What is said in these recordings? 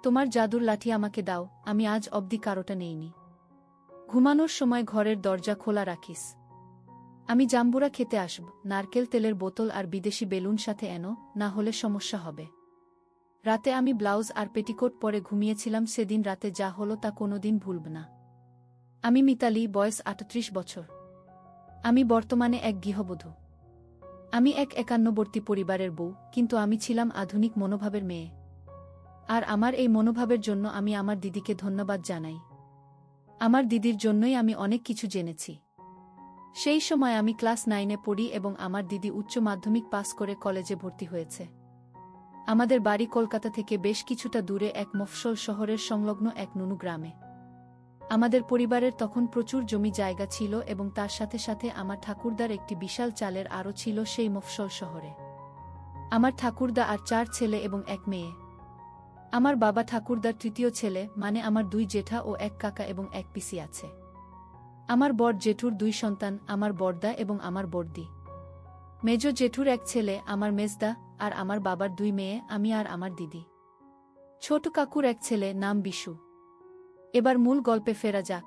তোমার জাদুর লাঠি আমাকে দাও, আমি আজ অবধি কারোটা নেইনি। ঘুমানোর সময় ঘরের দরজা খোলা রাখিস। আমি জাম্বুরা খেতে আসব, নারকেল তেলের বোতল আর বিদেশি বেলুন সাথে এনো, না হলে সমস্যা হবে। রাতে আমি ব্লাউজ আর পেটিকোট পরে ঘুমিয়েছিলাম, সেদিন রাতে যা হলো তা কোনোদিন ভুলব না। আমি মিতালি, বয়স ৩৮ বছর। আমি বর্তমানে এক গৃহবধূ। আমি এক একান্নবর্তী পরিবারের বউ, কিন্তু আমি ছিলাম আধুনিক মনোভাবের মেয়ে। আর আমার এই মনোভাবের জন্য আমি আমার দিদিকে ধন্যবাদ জানাই। আমার দিদির জন্যই আমি অনেক কিছু জেনেছি। সেই সময় আমি ক্লাস 9-এ পড়ি এবং আমার দিদি উচ্চ মাধ্যমিক পাস করে কলেজে ভর্তি হয়েছে। আমাদের বাড়ি কলকাতা থেকে বেশ কিছুটা দূরে এক মফস্বল শহরের সংলগ্ন এক নুনু গ্রামে। আমাদের পরিবারের তখন প্রচুর জমি জায়গা ছিল এবং তার সাথে সাথে আমার ঠাকুরদার একটি বিশাল চালের আরও ছিল সেই মফস্বল শহরে। আমার ঠাকুরদা আর 4 ছেলে এবং 1 মেয়ে। আমার বাবা ঠাকুরদার তৃতীয় ছেলে, মানে আমার 2 জেঠা ও 1 কাকা এবং 1 পিসি আছে। আমার বড় জেঠুর 2 সন্তান, আমার বড়দা এবং আমার বড়দি। মেজ জেঠুর 1 ছেলে, আমার মেজদা, আর আমার বাবার 2 মেয়ে, আমি আর আমার দিদি। ছোট কাকুর 1 ছেলে, নাম বিশু। এবার মূল গল্পে ফেরা যাক।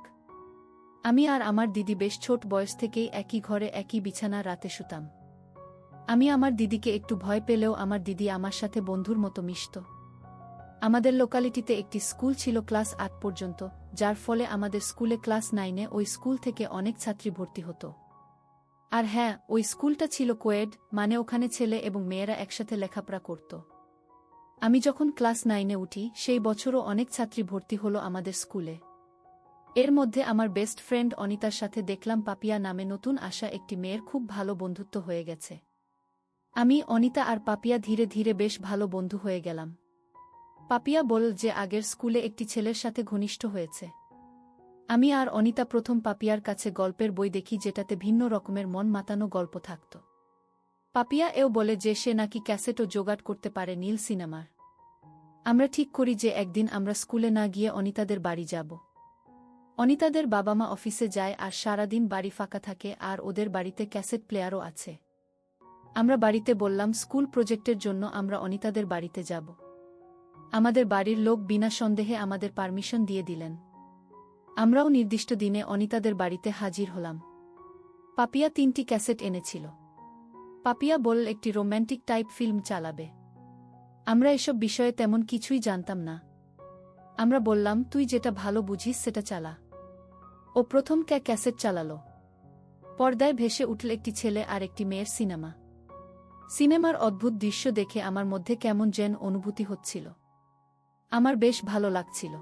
আমি আর আমার দিদি বেশ ছোট বয়স থেকেই একই ঘরে একই বিছানা রাতে শুতাম। আমি আমার দিদিকে একটু ভয় পেলেও আমার দিদি আমার সাথে বন্ধুর মতো মিশত। আমাদের লোকালিটিতে একটি স্কুল ছিল ক্লাস 8 পর্যন্ত, যার ফলে আমাদের স্কুলে ক্লাস 9-এ ওই স্কুল থেকে অনেক ছাত্রী ভর্তি হতো। আর হ্যাঁ, ওই স্কুলটা ছিল কোয়েড, মানে ওখানে ছেলে এবং মেয়েরা একসাথে লেখাপড়া করত। আমি যখন ক্লাস 9-এ উঠি সেই বছরও অনেক ছাত্রী ভর্তি হলো আমাদের স্কুলে। এর মধ্যে আমার বেস্ট ফ্রেন্ড অনিতার সাথে দেখলাম পাপিয়া নামে নতুন আসা একটি মেয়ের খুব ভালো বন্ধুত্ব হয়ে গেছে। আমি, অনিতা আর পাপিয়া ধীরে ধীরে বেশ ভালো বন্ধু হয়ে গেলাম। পাপিয়া বলল যে আগের স্কুলে একটি ছেলের সাথে ঘনিষ্ঠ হয়েছে। আমি আর অনিতা প্রথম পাপিয়ার কাছে গল্পের বই দেখি যেটাতে ভিন্ন রকমের মন মাতানো গল্প থাকত। পাপিয়া এও বলে যে সে নাকি ক্যাসেটও জোগাড় করতে পারে নীল সিনেমার। আমরা ঠিক করি যে একদিন আমরা স্কুলে না গিয়ে অনিতাদের বাড়ি যাব। অনিতাদের বাবা মা অফিসে যায় আর সারাদিন বাড়ি ফাঁকা থাকে, আর ওদের বাড়িতে ক্যাসেট প্লেয়ারও আছে। আমরা বাড়িতে বললাম স্কুল প্রজেক্টের জন্য আমরা অনিতাদের বাড়িতে যাব। আমাদের বাড়ির লোক বিনা সন্দেহে আমাদের পারমিশন দিয়ে দিলেন। আমরাও নির্দিষ্ট দিনে অনিতাদের বাড়িতে হাজির হলাম। পাপিয়া 3টি ক্যাসেট এনেছিল। পাপিয়া বলল একটি রোম্যান্টিক টাইপ ফিল্ম চালাবে। আমরা এসব বিষয়ে তেমন কিছুই জানতাম না। আমরা বললাম তুই যেটা ভালো বুঝিস সেটা চালা। ও প্রথম ক্যাসেট চালালো। পর্দায় ভেসে উঠল একটি ছেলে আর একটি মেয়ের সিনেমা। সিনেমার অদ্ভুত দৃশ্য দেখে আমার মধ্যে কেমন যেন অনুভূতি হচ্ছিল। আমার বেশ ভালো লাগছিল।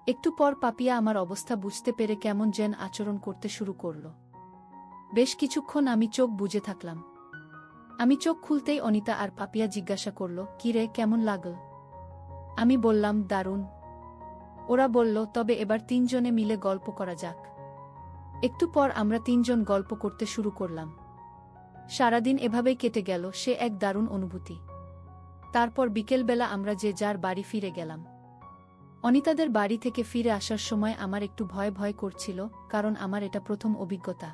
একটু পর পাপিয়া আমার অবস্থা বুঝতে পেরে কেমন যেন আচরণ করতে শুরু করল। বেশ কিছুক্ষণ আমি চোখ বুজে থাকলাম। আমি চোখ খুলতেই অনিতা আর পাপিয়া জিজ্ঞাসা করল, কি রে, কেমন লাগল? আমি বললাম, দারুণ। ওরা বলল, তবে এবার 3 জনে মিলে গল্প করা যাক। একটু পর আমরা 3 জন গল্প করতে শুরু করলাম। সারাদিন এভাবেই কেটে গেল, সে এক দারুণ অনুভূতি। তারপর বিকেলবেলা আমরা যে যার বাড়ি ফিরে গেলাম। অনিতাদের বাড়ি থেকে ফিরে আসার সময় আমার একটু ভয় ভয় করছিল, কারণ আমার এটা প্রথম অভিজ্ঞতা।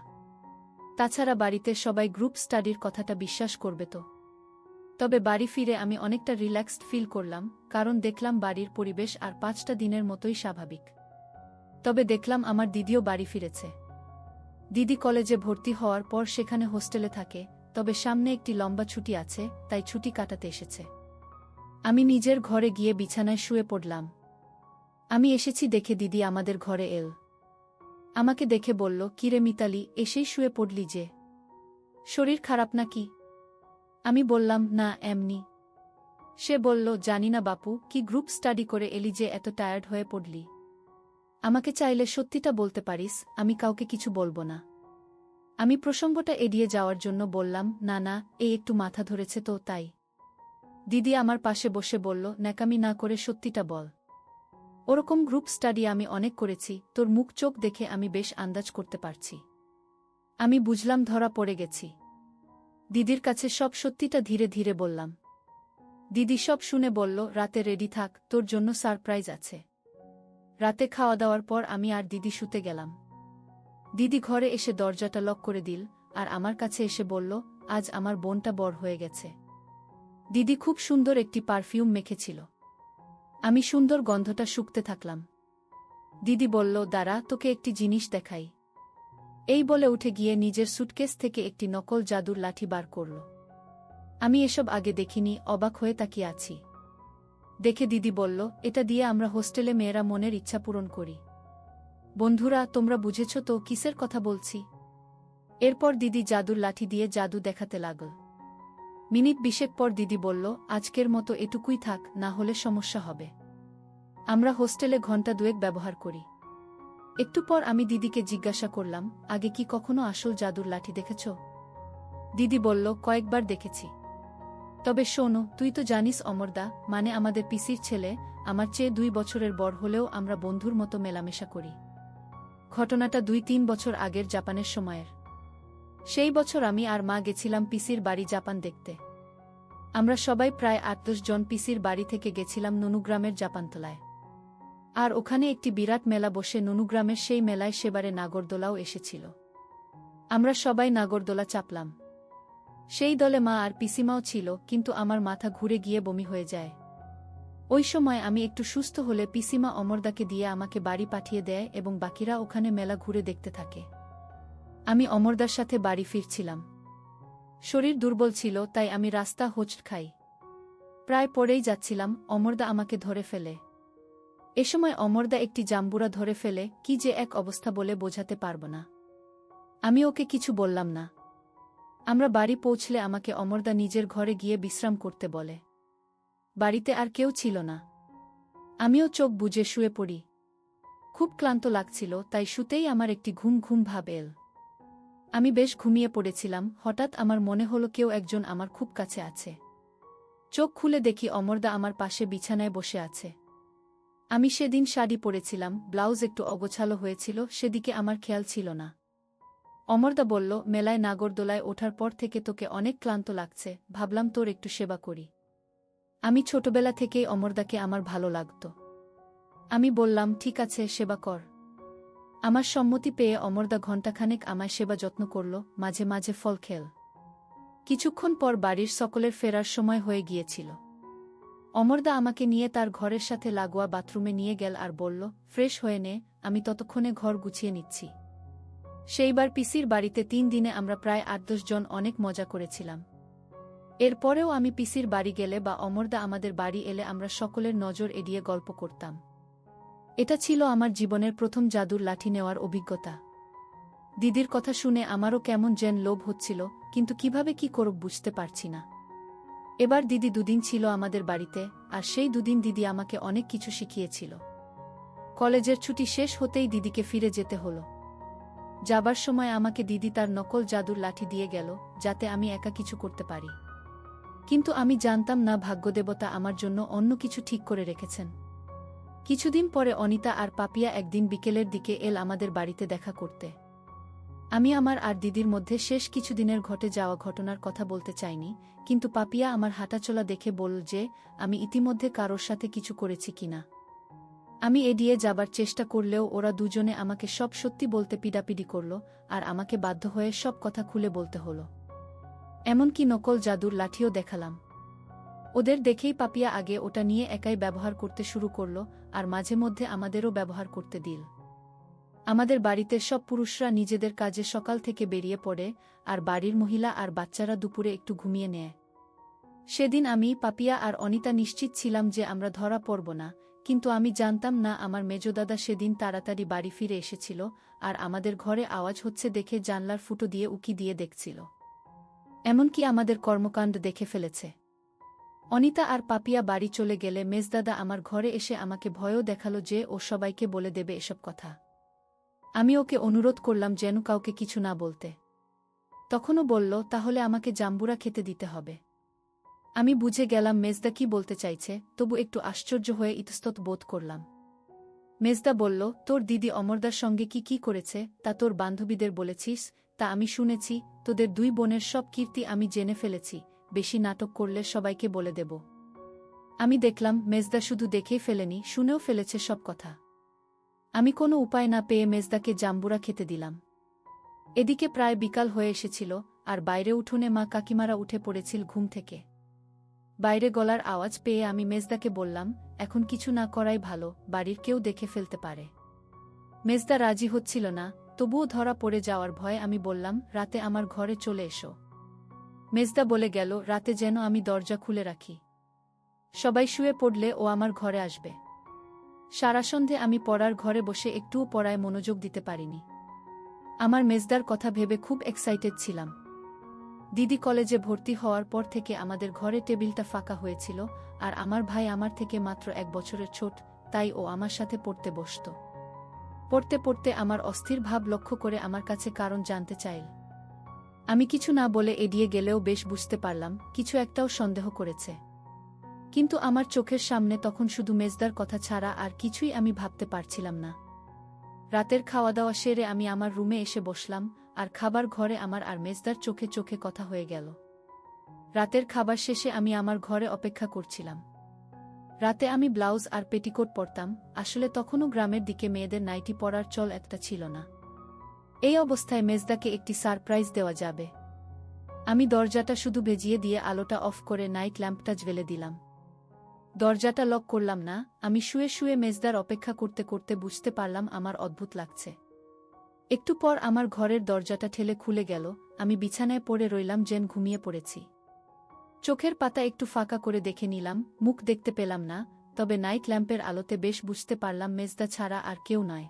তাছাড়া বাড়িতে সবাই গ্রুপ স্টাডির কথাটা বিশ্বাস করবে তো। তবে বাড়ি ফিরে আমি অনেকটা রিল্যাক্সড ফিল করলাম, কারণ দেখলাম বাড়ির পরিবেশ আর 5টা দিনের মতোই স্বাভাবিক। তবে দেখলাম আমার দিদিও বাড়ি ফিরেছে। দিদি কলেজে ভর্তি হওয়ার পর সেখানে হোস্টেলে থাকে, তবে সামনে একটি লম্বা ছুটি আছে, তাই ছুটি কাটাতে এসেছে। আমি নিজের ঘরে গিয়ে বিছানায় শুয়ে পড়লাম। আমি এসেছি দেখে দিদি আমাদের ঘরে এল। আমাকে দেখে বলল, কিরে মিতালি, এসেই শুয়ে পড়লি যে? শরীর খারাপ নাকি? আমি বললাম, না, এমনি। সে বলল, জানি না বাপু, কি গ্রুপ স্টাডি করে এলি যে এত টায়ার্ড হয়ে পড়লি? আমাকে চাইলে সত্যিটা বলতে পারিস, আমি কাউকে কিছু বলবো না। আমি প্রসঙ্গটা এড়িয়ে যাওয়ার জন্য বললাম, না না, এই একটু মাথা ধরেছে তো তাই। দিদি আমার পাশে বসে বলল, ন্যাকামি না করে সত্যিটা বল। ওরকম গ্রুপ স্টাডি আমি অনেক করেছি, তোর মুখ চোখ দেখে আমি বেশ আন্দাজ করতে পারছি। আমি বুঝলাম ধরা পড়ে গেছি। দিদির কাছে সব সত্যিটা ধীরে ধীরে বললাম। দিদি সব শুনে বলল, রাতে রেডি থাক, তোর জন্য সারপ্রাইজ আছে। রাতে খাওয়া দাওয়ার পর আমি আর দিদি শুতে গেলাম। দিদি ঘরে এসে দরজাটা লক করে দিল, আর আমার কাছে এসে বলল, আজ আমার বোনটা বড় হয়ে গেছে। দিদি খুব সুন্দর একটি পারফিউম মেখেছিল। আমি সুন্দর গন্ধটা শুঁকতে থাকলাম। দিদি বলল, দাঁড়া, তোকে একটি জিনিস দেখাই। এই বলে উঠে গিয়ে নিজের সুটকেস থেকে একটি নকল জাদুর লাঠি বার করল। আমি এসব আগে দেখিনি, অবাক হয়ে তাকিয়ে আছি। দেখে দিদি বলল, এটা দিয়ে আমরা হোস্টেলে মেয়েরা মনের ইচ্ছা পূরণ করি। বন্ধুরা, তোমরা বুঝেছ তো কিসের কথা বলছি? এরপর দিদি জাদুর লাঠি দিয়ে জাদু দেখাতে লাগল। মিনিট 20 পর দিদি বলল, আজকের মতো এটুকুই থাক, না হলে সমস্যা হবে। আমরা হোস্টেলে ঘণ্টা 2 ব্যবহার করি। একটু পর আমি দিদিকে জিজ্ঞাসা করলাম, আগে কি কখনো আসল জাদুর লাঠি দেখেছ? দিদি বলল, কয়েকবার দেখেছি। তবে শোনো, তুই তো জানিস অমরদা, মানে আমাদের পিসির ছেলে, আমার চেয়ে 2 বছরের বড় হলেও আমরা বন্ধুর মতো মেলামেশা করি। ঘটনাটা 2-3 বছর আগের জাপানের সময়ের। সেই বছর আমি আর মা গেছিলাম পিসির বাড়ি জাপান দেখতে। আমরা সবাই প্রায় 8-10 জন পিসির বাড়ি থেকে গেছিলাম ননুগ্রামের জাপানতলায়। আর ওখানে একটি বিরাট মেলা বসে, ননুগ্রামের সেই মেলায় সেবারে নাগরদোলাও এসেছিল। আমরা সবাই নাগরদোলা চাপলাম। সেই দলে মা আর পিসিমাও ছিল, কিন্তু আমার মাথা ঘুরে গিয়ে বমি হয়ে যায়। ওই সময় আমি একটু সুস্থ হলে পিসিমা অমরদাকে দিয়ে আমাকে বাড়ি পাঠিয়ে দেয় এবং বাকিরা ওখানে মেলা ঘুরে দেখতে থাকে। আমি অমরদার সাথে বাড়ি ফিরছিলাম। শরীর দুর্বল ছিল, তাই আমি রাস্তা হোঁচট খাই। প্রায় পড়েই যাচ্ছিলাম, অমরদা আমাকে ধরে ফেলে। এ সময় অমরদা একটি জাম্বুরা ধরে ফেলে, কি যে এক অবস্থা বলে বোঝাতে পারব না। আমি ওকে কিছু বললাম না। আমরা বাড়ি পৌঁছলে আমাকে অমরদা নিজের ঘরে গিয়ে বিশ্রাম করতে বলে। বাড়িতে আর কেউ ছিল না। আমিও চোখ বুজে শুয়ে পড়ি। খুব ক্লান্ত লাগছিল, তাই শুতেই আমার একটি ঘুম ঘুম ভাব এল। আমি বেশ ঘুমিয়ে পড়েছিলাম, হঠাৎ আমার মনে হলো কেউ একজন আমার খুব কাছে আছে। চোখ খুলে দেখি অমরদা আমার পাশে বিছানায় বসে আছে। আমি সেদিন শাড়ি পরেছিলাম, ব্লাউজ একটু অগোছালো হয়েছিল, সেদিকে আমার খেয়াল ছিল না। অমরদা বলল, মেলায় নাগরদোলায় ওঠার পর থেকে তোকে অনেক ক্লান্ত লাগছে, ভাবলাম তোর একটু সেবা করি। আমি ছোটবেলা থেকেই অমরদাকে আমার ভালো লাগত। আমি বললাম, ঠিক আছে, সেবা কর। আমার সম্মতি পেয়ে অমরদা ঘণ্টাখানেক আমায় সেবা যত্ন করল, মাঝে মাঝে ফল খেল। কিছুক্ষণ পর বাড়ির সকলের ফেরার সময় হয়ে গিয়েছিল। অমরদা আমাকে নিয়ে তার ঘরের সাথে লাগোয়া বাথরুমে নিয়ে গেল আর বলল, ফ্রেশ হয়ে নে, আমি ততক্ষণে ঘর গুছিয়ে নিচ্ছি। সেইবার পিসির বাড়িতে 3 দিনে আমরা প্রায় 8-10 জন অনেক মজা করেছিলাম। এরপরেও আমি পিসির বাড়ি গেলে বা অমরদা আমাদের বাড়ি এলে আমরা সকলের নজর এড়িয়ে গল্প করতাম। এটা ছিল আমার জীবনের প্রথম জাদুর লাঠি নেওয়ার অভিজ্ঞতা। দিদির কথা শুনে আমারও কেমন যেন লোভ হচ্ছিল, কিন্তু কিভাবে কি করব বুঝতে পারছি না। এবার দিদি 2 দিন ছিল আমাদের বাড়িতে, আর সেই 2 দিন দিদি আমাকে অনেক কিছু শিখিয়েছিল। কলেজের ছুটি শেষ হতেই দিদিকে ফিরে যেতে হলো। যাবার সময় আমাকে দিদি তার নকল জাদুর লাঠি দিয়ে গেল, যাতে আমি একা কিছু করতে পারি। কিন্তু আমি জানতাম না ভাগ্যদেবতা আমার জন্য অন্য কিছু ঠিক করে রেখেছেন। কিছুদিন পরে অনিতা আর পাপিয়া একদিন বিকেলের দিকে এল আমাদের বাড়িতে দেখা করতে। আমি আমার আর দিদির মধ্যে শেষ কিছুদিনের ঘটে যাওয়া ঘটনার কথা বলতে চাইনি, কিন্তু পাপিয়া আমার হাঁটাচলা দেখে বলল যে আমি ইতিমধ্যে কারোর সাথে কিছু করেছি কিনা। আমি এড়িয়ে যাবার চেষ্টা করলেও ওরা দুজনে আমাকে সব সত্যি বলতে পিডাপিডি করল, আর আমাকে বাধ্য হয়ে সব কথা খুলে বলতে হলো। এমনকি নকল জাদুর লাঠিও দেখালাম। ওদের দেখেই পাপিয়া আগে ওটা নিয়ে একাই ব্যবহার করতে শুরু করল, আর মাঝে মধ্যে আমাদেরও ব্যবহার করতে দিল। আমাদের বাড়িতে সব পুরুষরা নিজেদের কাজে সকাল থেকে বেরিয়ে পড়ে, আর বাড়ির মহিলা আর বাচ্চারা দুপুরে একটু ঘুমিয়ে নেয়। সেদিন আমি, পাপিয়া আর অনিতা নিশ্চিত ছিলাম যে আমরা ধরা পড়ব না, কিন্তু আমি জানতাম না আমার মেজদাদা সেদিন তাড়াতাড়ি বাড়ি ফিরে এসেছিল, আর আমাদের ঘরে আওয়াজ হচ্ছে দেখে জানলার ফুটো দিয়ে উকি দিয়ে দেখছিল। এমনকি আমাদের কর্মকাণ্ড দেখে ফেলেছে। অনিতা আর পাপিয়া বাড়ি চলে গেলে মেজদাদা আমার ঘরে এসে আমাকে ভয়ও দেখালো যে ও সবাইকে বলে দেবে এসব কথা। আমি ওকে অনুরোধ করলাম যেন কাউকে কিছু না বলতে। তখনও বলল, তাহলে আমাকে জাম্বুরা খেতে দিতে হবে। আমি বুঝে গেলাম মেজদা কি বলতে চাইছে, তবু একটু আশ্চর্য হয়ে ইতস্তত বোধ করলাম। মেজদা বলল, তোর দিদি অমরদার সঙ্গে কি কি করেছে তা তোর বান্ধবীদের বলেছিস? তা আমি শুনেছি, তোদের 2 বোনের সব কীর্তি আমি জেনে ফেলেছি, বেশি নাটক করলে সবাইকে বলে দেব। আমি দেখলাম মেজদা শুধু দেখেই ফেলেনি, শুনেও ফেলেছে সব কথা। আমি কোনো উপায় না পেয়ে মেজদাকে জাম্বুরা খেতে দিলাম। এদিকে প্রায় বিকাল হয়ে এসেছিল, আর বাইরে উঠোনে মা কাকিমারা উঠে পড়েছিল ঘুম থেকে। বাইরে গলার আওয়াজ পেয়ে আমি মেজদাকে বললাম, এখন কিছু না করাই ভালো, বাড়ির কেউ দেখে ফেলতে পারে। মেজদা রাজি হচ্ছিল না, তবুও ধরা পড়ে যাওয়ার ভয়ে আমি বললাম, রাতে আমার ঘরে চলে এসো। মেজদা বলে গেল, রাতে যেন আমি দরজা খুলে রাখি। সবাই শুয়ে পড়লে ও আমার ঘরে আসবে। সারা সন্ধে আমি পড়ার ঘরে বসে একটুও পড়ায় মনোযোগ দিতে পারিনি। আমার মেজদার কথা ভেবে খুব এক্সাইটেড ছিলাম। দিদি কলেজে ভর্তি হওয়ার পর থেকে আমাদের ঘরে টেবিলটা ফাঁকা হয়েছিল, আর আমার ভাই আমার থেকে মাত্র 1 বছরের ছোট, তাই ও আমার সাথে পড়তে বসত। পড়তে পড়তে আমার অস্থির ভাব লক্ষ্য করে আমার কাছে কারণ জানতে চাইল। আমি কিছু না বলে এড়িয়ে গেলেও বেশ বুঝতে পারলাম কিছু একটাও সন্দেহ করেছে। কিন্তু আমার চোখের সামনে তখন শুধু মেজদার কথা ছাড়া আর কিছুই আমি ভাবতে পারছিলাম না। রাতের খাওয়া দাওয়া সেরে আমি আমার রুমে এসে বসলাম, আর খাবার ঘরে আমার আর মেজদার চোখে চোখে কথা হয়ে গেল। রাতের খাবার শেষে আমি আমার ঘরে অপেক্ষা করছিলাম। রাতে আমি ব্লাউজ আর পেটিকোট পরতাম, আসলে তখনও গ্রামের দিকে মেয়েদের নাইটি পরার চল একটা ছিল না। এই অবস্থায় মেজদাকে একটি সারপ্রাইজ দেওয়া যাবে। আমি দরজাটা শুধু ভেজিয়ে দিয়ে আলোটা অফ করে নাইট ল্যাম্পটা জ্বেলে দিলাম। দরজাটা লক করলাম না, আমি শুয়ে শুয়ে মেজদার অপেক্ষা করতে করতে বুঝতে পারলাম আমার অদ্ভুত লাগছে। একটু পর আমার ঘরের দরজাটা ঠেলে খুলে গেল, আমি বিছানায় পড়ে রইলাম যেন ঘুমিয়ে পড়েছি। চোখের পাতা একটু ফাঁকা করে দেখে নিলাম, মুখ দেখতে পেলাম না, তবে নাইট ল্যাম্পের আলোতে বেশ বুঝতে পারলাম মেজদা ছাড়া আর কেউ নয়।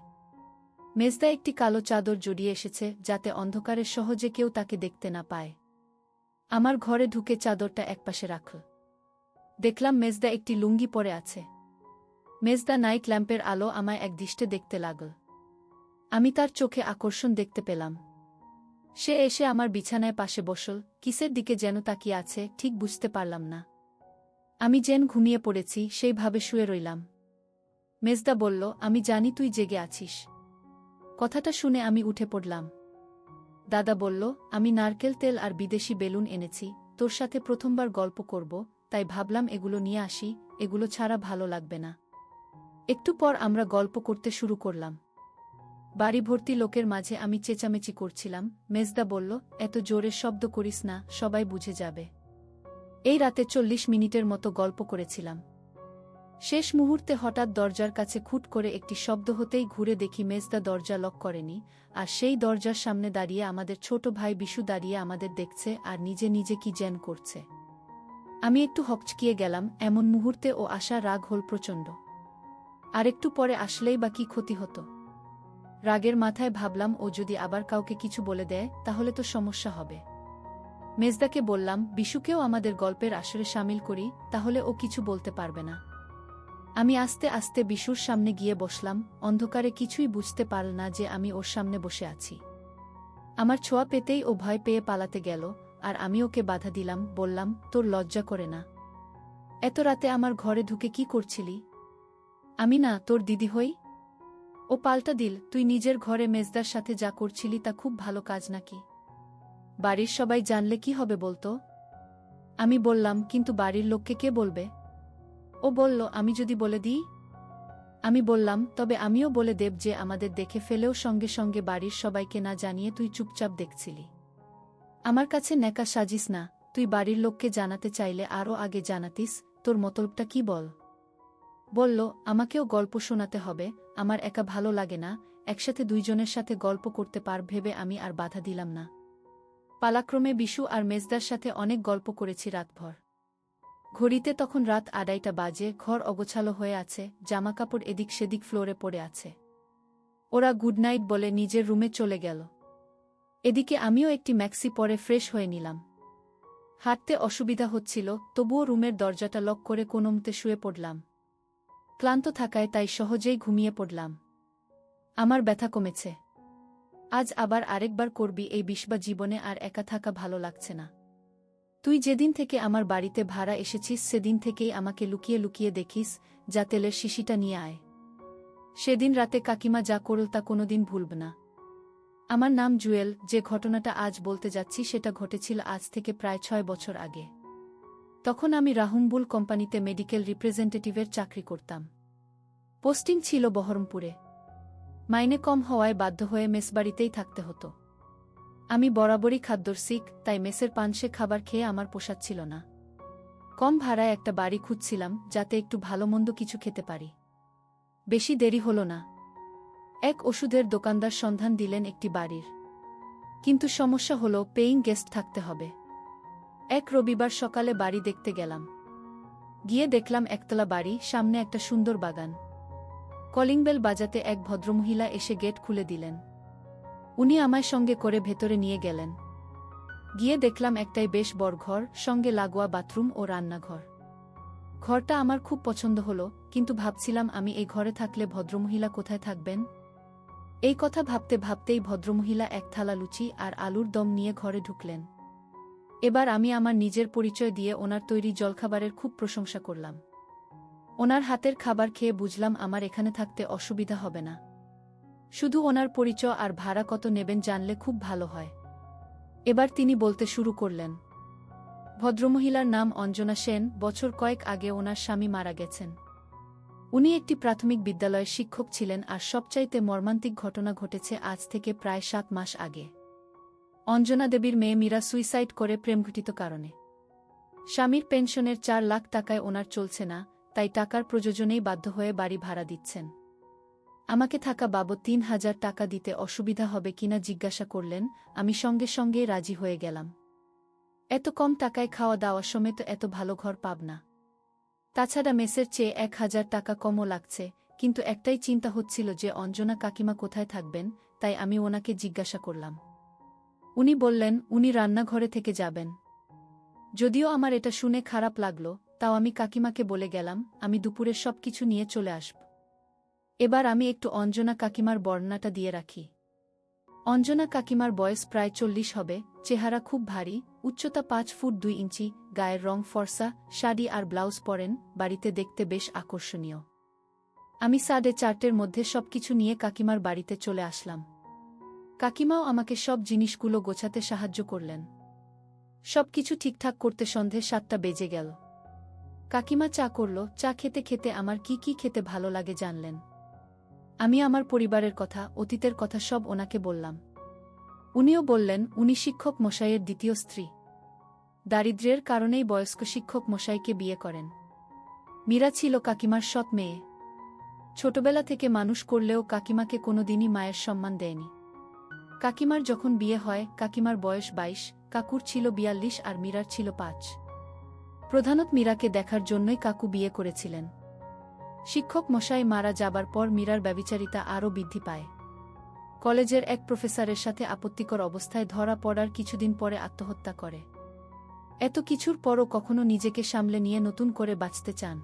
মেজদা একটি কালো চাদর জড়িয়ে এসেছে, যাতে অন্ধকারে সহজে কেউ তাকে দেখতে না পায়। আমার ঘরে ঢুকে চাদরটা একপাশে রাখল। দেখলাম মেজদা একটি লুঙ্গি পরে আছে। মেজদা নাইট ল্যাম্পের আলো আমায় একদৃষ্টে দেখতে লাগল। আমি তার চোখে আকর্ষণ দেখতে পেলাম। সে এসে আমার বিছানায় পাশে বসল, কিসের দিকে যেন তাকিয়ে আছে, ঠিক বুঝতে পারলাম না। আমি যেন ঘুমিয়ে পড়েছি সেইভাবে শুয়ে রইলাম। মেজদা বলল, আমি জানি তুই জেগে আছিস। কথাটা শুনে আমি উঠে পড়লাম। দাদা বলল, আমি নারকেল তেল আর বিদেশি বেলুন এনেছি, তোর সাথে প্রথমবার গল্প করব, তাই ভাবলাম এগুলো নিয়ে আসি, এগুলো ছাড়া ভালো লাগবে না। একটু পর আমরা গল্প করতে শুরু করলাম। বাড়ি ভর্তি লোকের মাঝে আমি চেঁচামেচি করছিলাম। মেজদা বলল, এত জোরে শব্দ করিস না, সবাই বুঝে যাবে। এই রাতে 40 মিনিটের মতো গল্প করেছিলাম। শেষ মুহূর্তে হঠাৎ দরজার কাছে খুট করে একটি শব্দ হতেই ঘুরে দেখি মেজদা দরজা লক করেনি, আর সেই দরজার সামনে দাঁড়িয়ে আমাদের ছোট ভাই বিশু দাঁড়িয়ে আমাদের দেখছে আর নিজে নিজে কি যেন করছে। আমি একটু হকচকিয়ে গেলাম, এমন মুহূর্তে ও আশা রাগ হল প্রচণ্ড। আর একটু পরে আসলেই বা কি ক্ষতি হতো। রাগের মাথায় ভাবলাম, ও যদি আবার কাউকে কিছু বলে দেয় তাহলে তো সমস্যা হবে। মেজদাকে বললাম, বিশুকেও আমাদের গল্পের আসরে শামিল করি, তাহলে ও কিছু বলতে পারবে না। আমি আস্তে আস্তে বিশুর সামনে গিয়ে বসলাম, অন্ধকারে কিছুই বুঝতে পারল না যে আমি ওর সামনে বসে আছি। আমার ছোঁয়া পেতেই ও ভয় পেয়ে পালাতে গেল, আর আমি ওকে বাধা দিলাম, বললাম, তোর লজ্জা করে না? এত রাতে আমার ঘরে ঢুকে কি করছিলি? আমি না তোর দিদি হই? ও পাল্টা দিল, তুই নিজের ঘরে মেজদার সাথে যা করছিলি তা খুব ভালো কাজ নাকি? বাড়ির সবাই জানলে কি হবে বলতো? আমি বললাম, কিন্তু বাড়ির লোককে কে বলবে? ও বলল, আমি যদি বলে দিই? আমি বললাম, তবে আমিও বলে দেব যে আমাদের দেখে ফেলেও সঙ্গে সঙ্গে বাড়ির সবাইকে না জানিয়ে তুই চুপচাপ দেখছিলি। আমার কাছে নেকা সাজিস না, তুই বাড়ির লোককে জানাতে চাইলে আরও আগে জানাতিস, তোর মতলবটা কি বল? বলল, আমাকেও গল্প শোনাতে হবে, আমার একা ভালো লাগে না, একসাথে দুইজনের সাথে গল্প করতে পার ভেবে আমি আর বাধা দিলাম না। পালাক্রমে বিশু আর মেজদার সাথে অনেক গল্প করেছি রাতভর। ঘড়িতে তখন রাত 2:30 বাজে, ঘর অগোছালো হয়ে আছে, জামাকাপড় এদিক সেদিক ফ্লোরে পড়ে আছে। ওরা গুড নাইট বলে নিজের রুমে চলে গেল। এদিকে আমিও একটি ম্যাক্সি পরে ফ্রেশ হয়ে নিলাম। হাঁটতে অসুবিধা হচ্ছিল, তবুও রুমের দরজাটা লক করে কোনোমতে শুয়ে পড়লাম। ক্লান্ত থাকায় তাই সহজেই ঘুমিয়ে পড়লাম। আমার ব্যথা কমেছে। আজ আবার আরেকবার করবি এই বিষবা জীবনে, আর একা থাকা ভালো লাগছে না। তুই যেদিন থেকে আমার বাড়িতে ভাড়া এসেছিস সেদিন থেকেই আমাকে লুকিয়ে লুকিয়ে দেখিস, যা তেলের শিশিটা নিয়ে আয়। সেদিন রাতে কাকিমা যা করল তা কোনোদিন ভুলব না। আমার নাম জুয়েল, যে ঘটনাটা আজ বলতে যাচ্ছি সেটা ঘটেছিল আজ থেকে প্রায় 6 বছর আগে। তখন আমি রাহুম্বুল কোম্পানিতে মেডিকেল রিপ্রেজেন্টেটিভের চাকরি করতাম। পোস্টিং ছিল বহরমপুরে। মাইনে কম হওয়ায় বাধ্য হয়ে মেসবাড়িতেই থাকতে হতো। আমি বরাবরই খাদ্যরসিক, তাই মেসের পানসে খাবার খেয়ে আমার পোষাচ্ছিল না। কম ভাড়ায় একটা বাড়ি খুঁজছিলাম, যাতে একটু ভালো মন্দ কিছু খেতে পারি। বেশি দেরি হলো না। এক ওষুধের দোকানদার সন্ধান দিলেন একটি বাড়ির। কিন্তু সমস্যা হলো, পেইং গেস্ট থাকতে হবে। এক রবিবার সকালে বাড়ি দেখতে গেলাম। গিয়ে দেখলাম একতলা বাড়ি, সামনে একটা সুন্দর বাগান। কলিং বেল বাজাতে এক ভদ্রমহিলা এসে গেট খুলে দিলেন। উনি আমায় সঙ্গে করে ভেতরে নিয়ে গেলেন। গিয়ে দেখলাম একটাই বেশ বড় ঘর, সঙ্গে লাগোয়া বাথরুম ও রান্নাঘর। ঘরটা আমার খুব পছন্দ হলো, কিন্তু ভাবছিলাম আমি এই ঘরে থাকলে ভদ্রমহিলা কোথায় থাকবেন। এই কথা ভাবতে ভাবতেই ভদ্রমহিলা এক থালা লুচি আর আলুর দম নিয়ে ঘরে ঢুকলেন। এবার আমি আমার নিজের পরিচয় দিয়ে ওনার তৈরি জলখাবারের খুব প্রশংসা করলাম। ওনার হাতের খাবার খেয়ে বুঝলাম আমার এখানে থাকতে অসুবিধা হবে না। শুধু ওনার পরিচয় আর ভাড়া কত নেবেন জানলে খুব ভালো হয়। এবার তিনি বলতে শুরু করলেন। ভদ্রমহিলার নাম অঞ্জনা সেন। বছর কয়েক আগে ওনার স্বামী মারা গেছেন। উনি একটি প্রাথমিক বিদ্যালয়ের শিক্ষক ছিলেন, আর সবচাইতে মর্মান্তিক ঘটনা ঘটেছে আজ থেকে প্রায় 7 মাস আগে। অঞ্জনা দেবীর মেয়ে মীরা সুইসাইড করে প্রেমঘটিত কারণে। স্বামীর পেনশনের 4 লাখ টাকায় ওনার চলছে না, তাই টাকার প্রয়োজনেই বাধ্য হয়ে বাড়ি ভাড়া দিচ্ছেন। আমাকে থাকা বাবদ 3,000 টাকা দিতে অসুবিধা হবে কিনা জিজ্ঞাসা করলেন। আমি সঙ্গে সঙ্গেই রাজি হয়ে গেলাম। এত কম টাকায় খাওয়া দাওয়া সমেত এত ভালো ঘর পাব না। তাছাড়া মেসের চেয়ে 1,000 টাকা কমও লাগছে, কিন্তু একটাই চিন্তা হচ্ছিল যে অঞ্জনা কাকিমা কোথায় থাকবেন, তাই আমি ওনাকে জিজ্ঞাসা করলাম। উনি বললেন উনি রান্নাঘরে থেকে যাবেন। যদিও আমার এটা শুনে খারাপ লাগলো, তাও আমি কাকিমাকে বলে গেলাম আমি দুপুরের সবকিছু নিয়ে চলে আসব। এবার আমি একটু অঞ্জনা কাকিমার বর্ণনাটা দিয়ে রাখি। অঞ্জনা কাকিমার বয়স প্রায় 40 হবে, চেহারা খুব ভারী, উচ্চতা 5 ফুট 2 ইঞ্চি, গায়ের রং ফর্সা, শাড়ি আর ব্লাউজ পরেন, বাড়িতে দেখতে বেশ আকর্ষণীয়। আমি 4:30-এর মধ্যে সবকিছু নিয়ে কাকিমার বাড়িতে চলে আসলাম। কাকিমাও আমাকে সব জিনিসগুলো গোছাতে সাহায্য করলেন। সবকিছু ঠিকঠাক করতে সন্ধে 7টা বেজে গেল। কাকিমা চা করল। চা খেতে খেতে আমার কি কি খেতে ভালো লাগে জানলেন। আমি আমার পরিবারের কথা, অতীতের কথা সব ওনাকে বললাম। উনিও বললেন উনি শিক্ষক মশাইয়ের দ্বিতীয় স্ত্রী। দারিদ্র্যের কারণেই বয়স্ক শিক্ষক মশাইকে বিয়ে করেন। মীরা ছিল কাকিমার সৎ মেয়ে। ছোটবেলা থেকে মানুষ করলেও কাকিমাকে কোনোদিনই মায়ের সম্মান দেয়নি। কাকিমার যখন বিয়ে হয়, কাকিমার বয়স 22, কাকুর ছিল 42 আর মীরার ছিল 5। প্রধানত মীরাকে দেখার জন্যই কাকু বিয়ে করেছিলেন। শিক্ষক মশাই মারা যাবার পর মীরার ব্যভিচারিতা আরও বৃদ্ধি পায়। কলেজের এক প্রফেসরের সাথে আপত্তিকর অবস্থায় ধরা পড়ার কিছুদিন পরে আত্মহত্যা করে। এত কিছুর পরও কখনো নিজেকে সামলে নিয়ে নতুন করে বাঁচতে চান।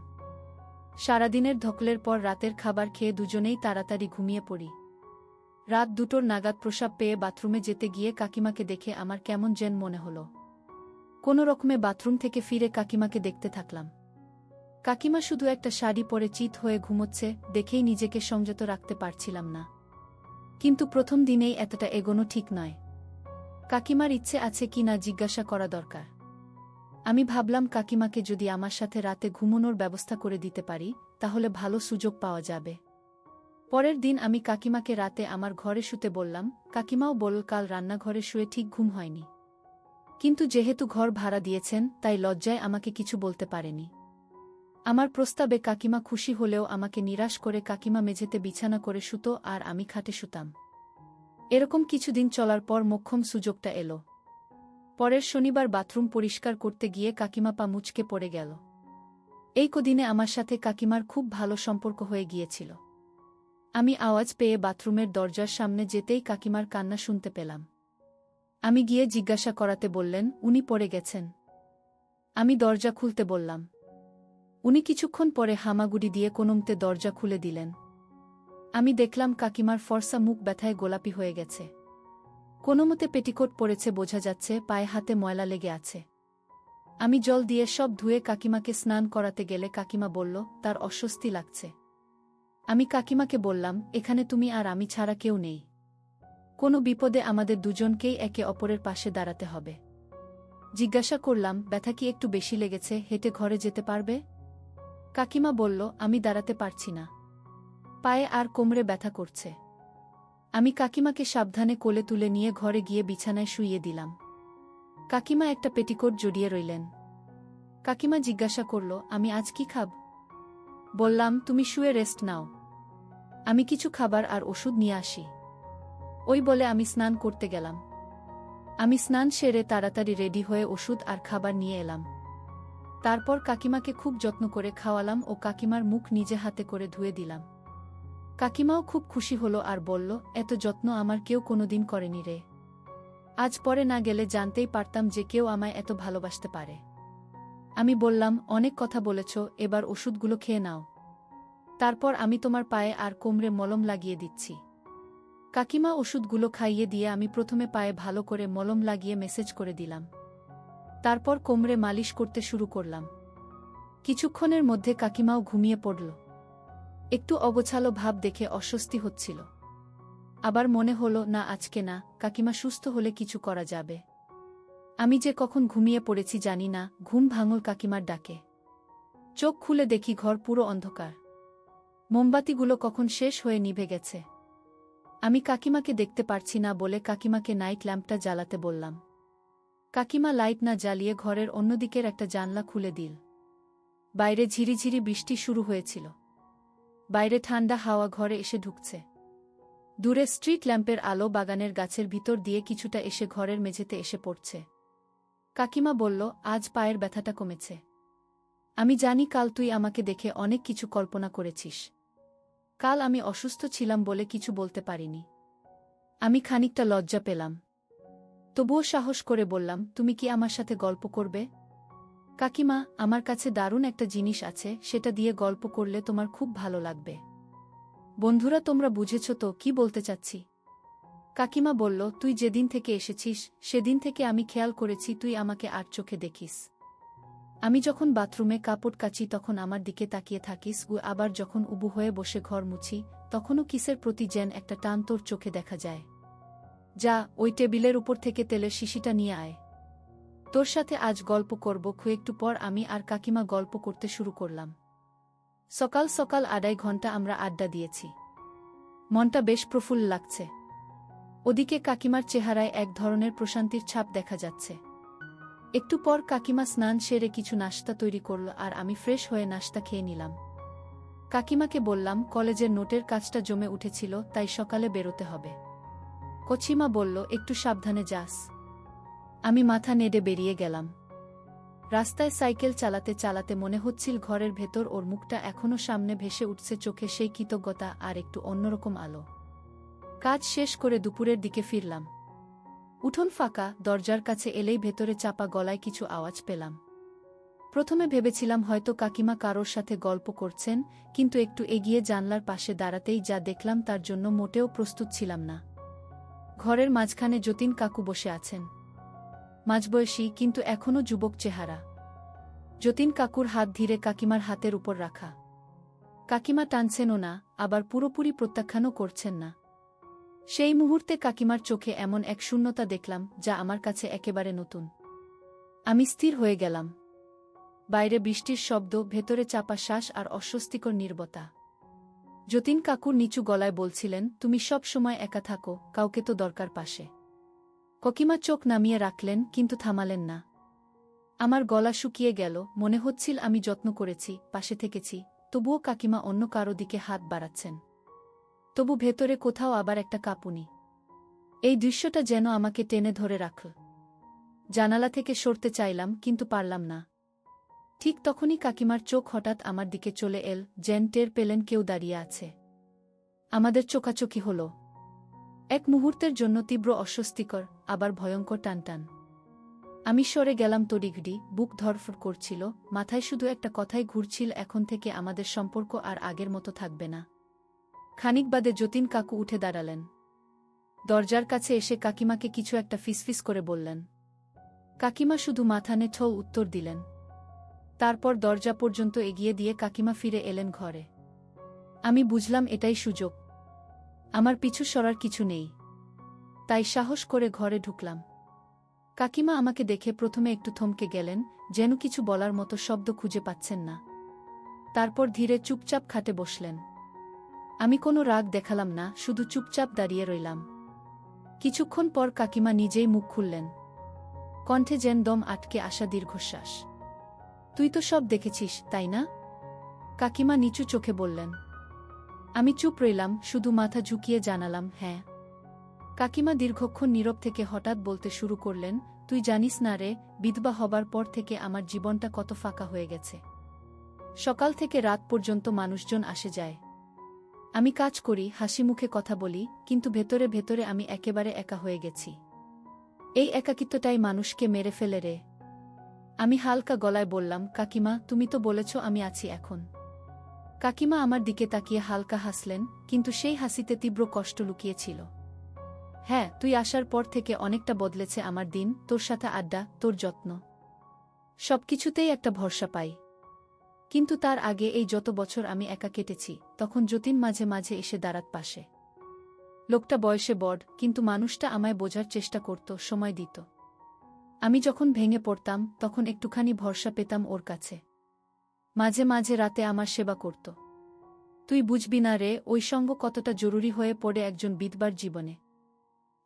সারাদিনের ধকলের পর রাতের খাবার খেয়ে দুজনেই তাড়াতাড়ি ঘুমিয়ে পড়ি। রাত 2টোর নাগাদ প্রস্রাব পেয়ে বাথরুমে যেতে গিয়ে কাকিমাকে দেখে আমার কেমন যেন মনে হলো। কোনো রকমে বাথরুম থেকে ফিরে কাকিমাকে দেখতে থাকলাম। কাকিমা শুধু একটা শাড়ি পরে চিত হয়ে ঘুমোচ্ছে, দেখেই নিজেকে সংযত রাখতে পারছিলাম না। কিন্তু প্রথম দিনেই এতটা এগোনো ঠিক নয়। কাকিমার ইচ্ছে আছে কি না জিজ্ঞাসা করা দরকার। আমি ভাবলাম কাকিমাকে যদি আমার সাথে রাতে ঘুমানোর ব্যবস্থা করে দিতে পারি, তাহলে ভালো সুযোগ পাওয়া যাবে। পরের দিন আমি কাকিমাকে রাতে আমার ঘরে শুতে বললাম। কাকিমাও বলল কাল রান্নাঘরে শুয়ে ঠিক ঘুম হয়নি। কিন্তু যেহেতু ঘর ভাড়া দিয়েছেন, তাই লজ্জায় আমাকে কিছু বলতে পারেনি। আমার প্রস্তাবে কাকিমা খুশি হলেও আমাকে নিরাশ করে কাকিমা মেঝেতে বিছানা করে শুতো আর আমি খাটে শুতাম। এরকম কিছুদিন চলার পর মোক্ষম সুযোগটা এলো। পরের শনিবার বাথরুম পরিষ্কার করতে গিয়ে কাকিমা পা মুচকে পড়ে গেল। এই কদিনে আমার সাথে কাকিমার খুব ভালো সম্পর্ক হয়ে গিয়েছিল। আমি আওয়াজ পেয়ে বাথরুমের দরজার সামনে যেতেই কাকিমার কান্না শুনতে পেলাম। আমি গিয়ে জিজ্ঞাসা করাতে বললেন উনি পড়ে গেছেন। আমি দরজা খুলতে বললাম। উনি কিছুক্ষণ পরে হামাগুড়ি দিয়ে কোনোমতে দরজা খুলে দিলেন। আমি দেখলাম কাকিমার ফর্সা মুখ ব্যথায় গোলাপি হয়ে গেছে। কোনোমতে পেটিকোট পরেছে বোঝা যাচ্ছে, পায়ে হাতে ময়লা লেগে আছে। আমি জল দিয়ে সব ধুয়ে কাকিমাকে স্নান করাতে গেলে কাকিমা বলল তার অস্বস্তি লাগছে। আমি কাকিমাকে বললাম এখানে তুমি আর আমি ছাড়া কেউ নেই। কোনো বিপদে আমাদের দুজনকেই একে অপরের পাশে দাঁড়াতে হবে। জিজ্ঞাসা করলাম ব্যথা কি একটু বেশি লেগেছে, হেঁটে ঘরে যেতে পারবে? কাকিমা বলল আমি দাঁড়াতে পারছি না, পায়ে আর কোমরে ব্যথা করছে। আমি কাকিমাকে সাবধানে কোলে তুলে নিয়ে ঘরে গিয়ে বিছানায় শুইয়ে দিলাম। কাকিমা একটা পেটিকোট জড়িয়ে রইলেন। কাকিমা জিজ্ঞাসা করল, আমি আজ কি খাব? বললাম, তুমি শুয়ে রেস্ট নাও, আমি কিছু খাবার আর ওষুধ নিয়ে আসি। ওই বলে আমি স্নান করতে গেলাম। আমি স্নান সেরে তাড়াতাড়ি রেডি হয়ে ওষুধ আর খাবার নিয়ে এলাম। তারপর কাকিমাকে খুব যত্ন করে খাওয়ালাম ও কাকিমার মুখ নিজে হাতে করে ধুয়ে দিলাম। কাকিমাও খুব খুশি হলো আর বলল, এত যত্ন আমার কেউ কোনোদিন করেনি রে। আজ পরে না গেলে জানতেই পারতাম যে কেউ আমায় এত ভালোবাসতে পারে। আমি বললাম, অনেক কথা বলেছ, এবার ওষুধগুলো খেয়ে নাও। তারপর আমি তোমার পায়ে আর কোমরে মলম লাগিয়ে দিচ্ছি। কাকিমা ওষুধগুলো খাইয়ে দিয়ে আমি প্রথমে পায়ে ভালো করে মলম লাগিয়ে মেসেজ করে দিলাম। তারপর কোমরে মালিশ করতে শুরু করলাম। কিছুক্ষণের মধ্যে কাকিমাও ঘুমিয়ে পড়ল। একটু অগোছালো ভাব দেখে অস্বস্তি হচ্ছিল। আবার মনে হলো, না আজকে না, কাকিমা সুস্থ হলে কিছু করা যাবে। আমি যে কখন ঘুমিয়ে পড়েছি জানি না, ঘুম ভাঙল কাকিমার ডাকে। চোখ খুলে দেখি ঘর পুরো অন্ধকার। মোমবাতিগুলো কখন শেষ হয়ে নিভে গেছে। আমি কাকিমাকে দেখতে পারছি না বলে কাকিমাকে নাইট ল্যাম্পটা জ্বালাতে বললাম। কাকিমা লাইট না জ্বালিয়ে ঘরের অন্যদিকের একটা জানলা খুলে দিল। বাইরে ঝিরিঝিরি বৃষ্টি শুরু হয়েছিল। বাইরে ঠান্ডা হাওয়া ঘরে এসে ঢুকছে। দূরে স্ট্রিট ল্যাম্পের আলো বাগানের গাছের ভিতর দিয়ে কিছুটা এসে ঘরের মেঝেতে এসে পড়ছে। কাকিমা বলল, আজ পায়ের ব্যথাটা কমেছে। আমি জানি কাল তুই আমাকে দেখে অনেক কিছু কল্পনা করেছিস। কাল আমি অসুস্থ ছিলাম বলে কিছু বলতে পারিনি। আমি খানিকটা লজ্জা পেলাম। তবুও সাহস করে বললাম, তুমি কি আমার সাথে গল্প করবে? কাকিমা, আমার কাছে দারুণ একটা জিনিস আছে, সেটা দিয়ে গল্প করলে তোমার খুব ভালো লাগবে। বন্ধুরা, তোমরা বুঝেছ তো কি বলতে চাচ্ছি? কাকিমা বলল, তুই যেদিন থেকে এসেছিস সেদিন থেকে আমি খেয়াল করেছি তুই আমাকে আর চোখে দেখিস। আমি যখন বাথরুমে কাপড় কাচি তখন আমার দিকে তাকিয়ে থাকিস, আবার যখন উবু হয়ে বসে ঘর মুছি তখনও কিসের প্রতি যেন একটা টান তোর চোখে দেখা যায়। যা, ওই টেবিলের উপর থেকে তেলের শিশিটা নিয়ে আয়। তোর সাথে আজ গল্প করব। একটু পর আমি আর কাকিমা গল্প করতে শুরু করলাম। সকাল সকাল 2.5 ঘন্টা আমরা আড্ডা দিয়েছি। মনটা বেশ প্রফুল্ল লাগছে। ওদিকে কাকিমার চেহারায় এক ধরনের প্রশান্তির ছাপ দেখা যাচ্ছে। একটু পর কাকিমা স্নান সেরে কিছু নাশতা তৈরি করল আর আমি ফ্রেশ হয়ে নাশতা খেয়ে নিলাম। কাকিমাকে বললাম, কলেজের নোটের কাজটা জমে উঠেছিল, তাই সকালে বেরোতে হবে। কচিমা বলল, একটু সাবধানে যাস। আমি মাথা নেড়ে বেরিয়ে গেলাম। রাস্তায় সাইকেল চালাতে চালাতে মনে হচ্ছিল ঘরের ভেতর ওর মুখটা এখনো সামনে ভেসে উঠছে, চোখে সেই কৃতজ্ঞতা আর একটু অন্যরকম আলো। কাজ শেষ করে দুপুরের দিকে ফিরলাম। উঠোন ফাঁকা, দরজার কাছে এলেই ভেতরে চাপা গলায় কিছু আওয়াজ পেলাম। প্রথমে ভেবেছিলাম হয়তো কাকিমা কারোর সাথে গল্প করছেন, কিন্তু একটু এগিয়ে জানলার পাশে দাঁড়াতেই যা দেখলাম তার জন্য মোটেও প্রস্তুত ছিলাম না। ঘরের মাঝখানে যতীন কাকু বসে আছেন। মাঝবয়সী, কিন্তু এখনও যুবক চেহারা। যতীন কাকুর হাত ধীরে কাকিমার হাতের উপর রাখা। কাকিমা টানছেনও না, আবার পুরোপুরি প্রত্যাখ্যানও করছেন না। সেই মুহূর্তে কাকিমার চোখে এমন এক শূন্যতা দেখলাম যা আমার কাছে একেবারে নতুন। আমি স্থির হয়ে গেলাম। বাইরে বৃষ্টির শব্দ, ভেতরে চাপা শ্বাস আর অস্বস্তিকর নীরবতা। যতীন কাকুর নিচু গলায় বলছিলেন, তুমি সব সময় একা থাকো, কাউকে তো দরকার পাশে। কাকিমা চোখ নামিয়ে রাখলেন, কিন্তু থামালেন না। আমার গলা শুকিয়ে গেল, মনে হচ্ছিল আমি যত্ন করেছি, পাশে থেকেছি, তবুও কাকিমা অন্য কারো দিকে হাত বাড়াচ্ছেন। তবু ভেতরে কোথাও আবার একটা কাঁপুনি। এই দৃশ্যটা যেন আমাকে টেনে ধরে রাখল। জানালা থেকে সরতে চাইলাম, কিন্তু পারলাম না। ঠিক তখনই কাকিমার চোখ হঠাৎ আমার দিকে চলে এল, যেন টের পেলেন কেউ দাঁড়িয়ে আছে। আমাদের চোখাচোখি হল। এক মুহূর্তের জন্য তীব্র অস্বস্তিকর, আবার ভয়ঙ্কর টানটান। আমি সরে গেলাম তড়িঘড়ি, বুক ধড়ফড় করছিল, মাথায় শুধু একটা কথাই ঘুরছিল, এখন থেকে আমাদের সম্পর্ক আর আগের মতো থাকবে না। খানিক বাদে যতীন কাকু উঠে দাঁড়ালেন। দরজার কাছে এসে কাকিমাকে কিছু একটা ফিসফিস করে বললেন। কাকিমা শুধু মাথা নেড়ে উত্তর দিলেন। তারপর দরজা পর্যন্ত এগিয়ে দিয়ে কাকিমা ফিরে এলেন ঘরে। আমি বুঝলাম এটাই সুযোগ। আমার পিছু সরার কিছু নেই। তাই সাহস করে ঘরে ঢুকলাম। কাকিমা আমাকে দেখে প্রথমে একটু থমকে গেলেন, যেন কিছু বলার মতো শব্দ খুঁজে পাচ্ছেন না। তারপর ধীরে চুপচাপ খাটে বসলেন। আমি কোনো রাগ দেখালাম না, শুধু চুপচাপ দাঁড়িয়ে রইলাম। কিছুক্ষণ পর কাকিমা নিজেই মুখ খুললেন। কণ্ঠে যেন দম আটকে আসা দীর্ঘশ্বাস। তুই তো সব দেখেছিস, তাই না? কাকিমা নিচু চোখে বললেন। আমি চুপ রইলাম, শুধু মাথা ঝুঁকিয়ে জানালাম হ্যাঁ। কাকিমা দীর্ঘক্ষণ নীরব থেকে হঠাৎ বলতে শুরু করলেন, তুই জানিস না রে, বিধবা হবার পর থেকে আমার জীবনটা কত ফাঁকা হয়ে গেছে। সকাল থেকে রাত পর্যন্ত মানুষজন আসে যায়। আমি কাজ করি, হাসি মুখে কথা বলি, কিন্তু ভেতরে ভেতরে আমি একেবারে একা হয়ে গেছি। এই একাকিত্বটাই মানুষকে মেরে ফেলে রে। আমি হালকা গলায় বললাম, কাকিমা তুমি তো বলেছ আমি আছি এখন। কাকিমা আমার দিকে তাকিয়ে হালকা হাসলেন, কিন্তু সেই হাসিতে তীব্র কষ্ট লুকিয়েছিল। হ্যাঁ, তুই আসার পর থেকে অনেকটা বদলেছে আমার দিন, তোর সাথে আড্ডা, তোর যত্ন, সবকিছুতেই একটা ভরসা পাই। কিন্তু তার আগে এই যত বছর আমি একা কেটেছি, তখন যতীন মাঝে মাঝে এসে দাঁড়াত পাশে। লোকটা বয়সে বড়, কিন্তু মানুষটা আমায় বোঝার চেষ্টা করত, সময় দিত। আমি যখন ভেঙে পড়তাম, তখন একটুখানি ভরসা পেতাম ওর কাছে। মাঝে মাঝে রাতে আমার সেবা করত। তুই বুঝবি না রে, ওই সঙ্গ কতটা জরুরি হয়ে পড়ে একজন বিধবার জীবনে।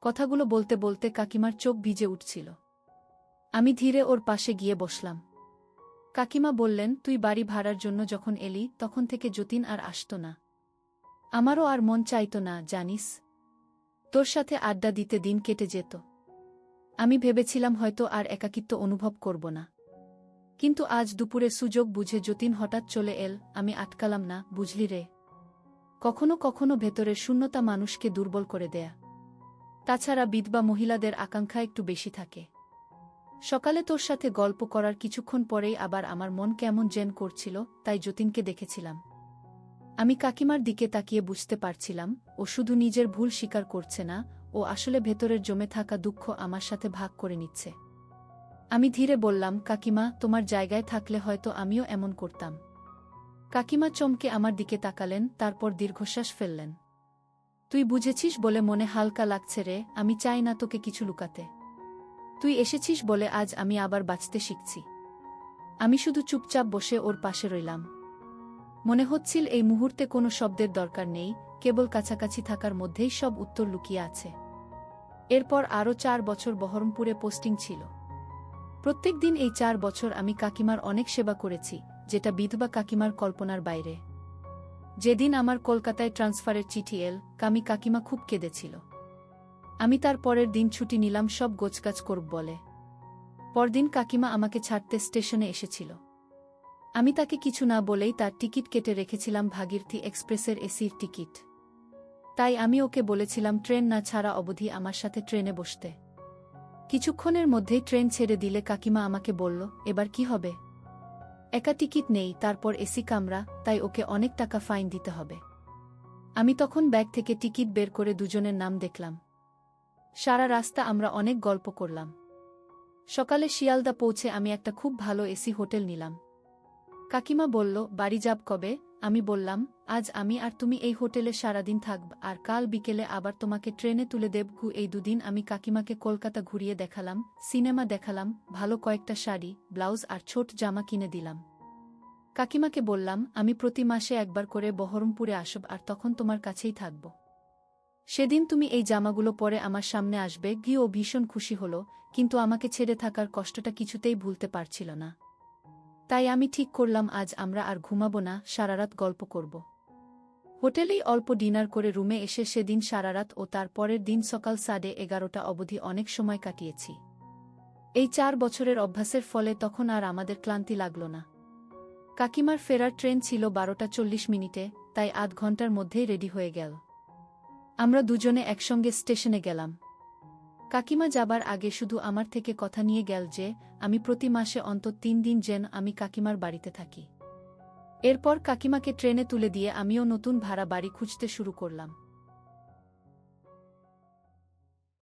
কথাগুলো বলতে বলতে কাকিমার চোখ ভিজে উঠছিল। আমি ধীরে ওর পাশে গিয়ে বসলাম। কাকিমা বললেন, তুই বাড়ি ভাড়ার জন্য যখন এলি, তখন থেকে যতীন আর আসত না। আমারও আর মন চাইত না, জানিস। তোর সাথে আড্ডা দিতে দিন কেটে যেত। আমি ভেবেছিলাম হয়তো আর একাকিত্ব অনুভব করব না। কিন্তু আজ দুপুরে সুযোগ বুঝে যতীন হঠাৎ চলে এল, আমি আটকালাম না, বুঝলি রে। কখনো কখনো ভেতরের শূন্যতা মানুষকে দুর্বল করে দেয়া। তাছাড়া বিধবা মহিলাদের আকাঙ্ক্ষা একটু বেশি থাকে। সকালে তোর সাথে গল্প করার কিছুক্ষণ পরেই আবার আমার মন কেমন যেন করছিল, তাই যতীনকে দেখেছিলাম। আমি কাকিমার দিকে তাকিয়ে বুঝতে পারছিলাম, ও শুধু নিজের ভুল স্বীকার করছে না, ও আসলে ভেতরের জমে থাকা দুঃখ আমার সাথে ভাগ করে নিচ্ছে। আমি ধীরে বললাম, কাকিমা তোমার জায়গায় থাকলে হয়তো আমিও এমন করতাম। কাকিমা চমকে আমার দিকে তাকালেন, তারপর দীর্ঘশ্বাস ফেললেন। তুই বুঝেছিস বলে মনে হালকা লাগছে রে, আমি চাই না তোকে কিছু লুকাতে। তুই এসেছিস বলে আজ আমি আবার বাঁচতে শিখছি। আমি শুধু চুপচাপ বসে ওর পাশে রইলাম। মনে হচ্ছিল এই মুহূর্তে কোনো শব্দের দরকার নেই, কেবল কাছাকাছি থাকার মধ্যেই সব উত্তর লুকিয়ে আছে। এরপর আরও 4 বছর বহরমপুরে পোস্টিং ছিল। প্রত্যেক দিন এই 4 বছর আমি কাকিমার অনেক সেবা করেছি, যেটা বিধবা কাকিমার কল্পনার বাইরে। যেদিন আমার কলকাতায় ট্রান্সফারের চিঠি এল, কাকিমা খুব কেঁদেছিল। আমি তার পরের দিন ছুটি নিলাম সব গোছগাছ করব বলে। পরদিন কাকিমা আমাকে ছাড়তে স্টেশনে এসেছিল। আমি তাকে কিছু না বলেই তার টিকিট কেটে রেখেছিলাম, ভাগীরথী এক্সপ্রেসের এসির টিকিট। তাই আমি ওকে বলেছিলাম ট্রেন না ছাড়া অবধি আমার সাথে ট্রেনে বসতে। কিছুক্ষণের মধ্যেই ট্রেন ছেড়ে দিলে কাকিমা আমাকে বলল, এবার কি হবে? একা টিকিট নেই, তারপর এসি কামরা, তাই ওকে অনেক টাকা ফাইন দিতে হবে। আমি তখন ব্যাগ থেকে টিকিট বের করে দুজনের নাম দেখলাম। সারা রাস্তা আমরা অনেক গল্প করলাম। সকালে শিয়ালদা পৌঁছে আমি একটা খুব ভালো এসি হোটেল নিলাম। কাকিমা বলল, বাড়ি যাব কবে? আমি বললাম, আজ আমি আর তুমি এই হোটেলে সারাদিন থাকব, আর কাল বিকেলে আবার তোমাকে ট্রেনে তুলে দেব। এই দুদিন আমি কাকিমাকে কলকাতা ঘুরিয়ে দেখালাম, সিনেমা দেখালাম, ভালো কয়েকটা শাড়ি, ব্লাউজ আর ছোট জামা কিনে দিলাম। কাকিমাকে বললাম, আমি প্রতি মাসে একবার করে বহরমপুরে আসব, আর তখন তোমার কাছেই থাকব। সেদিন তুমি এই জামাগুলো পরে আমার সামনে আসবে। ও ভীষণ খুশি হল, কিন্তু আমাকে ছেড়ে থাকার কষ্টটা কিছুতেই ভুলতে পারছিল না। তাই আমি ঠিক করলাম আজ আমরা আর ঘুমাবো না, সারারাত গল্প করব। হোটেলেই অল্প ডিনার করে রুমে এসে সেদিন সারারাত ও তার পরের দিন সকাল 11:30 অবধি অনেক সময় কাটিয়েছি। এই 4 বছরের অভ্যাসের ফলে তখন আর আমাদের ক্লান্তি লাগল না। কাকিমার ফেরার ট্রেন ছিল 12:40 তাই আধ ঘন্টার মধ্যেই রেডি হয়ে গেল। আমরা দুজনে একসঙ্গে স্টেশনে গেলাম। কাকিমা যাবার আগে শুধু আমার থেকে কথা নিয়ে গেল যে আমি প্রতি মাসে অন্তত 3 দিন যেন আমি কাকিমার বাড়িতে থাকি। এরপর কাকিমাকে ট্রেনে তুলে দিয়ে আমিও নতুন ভাড়া বাড়ি খুঁজতে শুরু করলাম।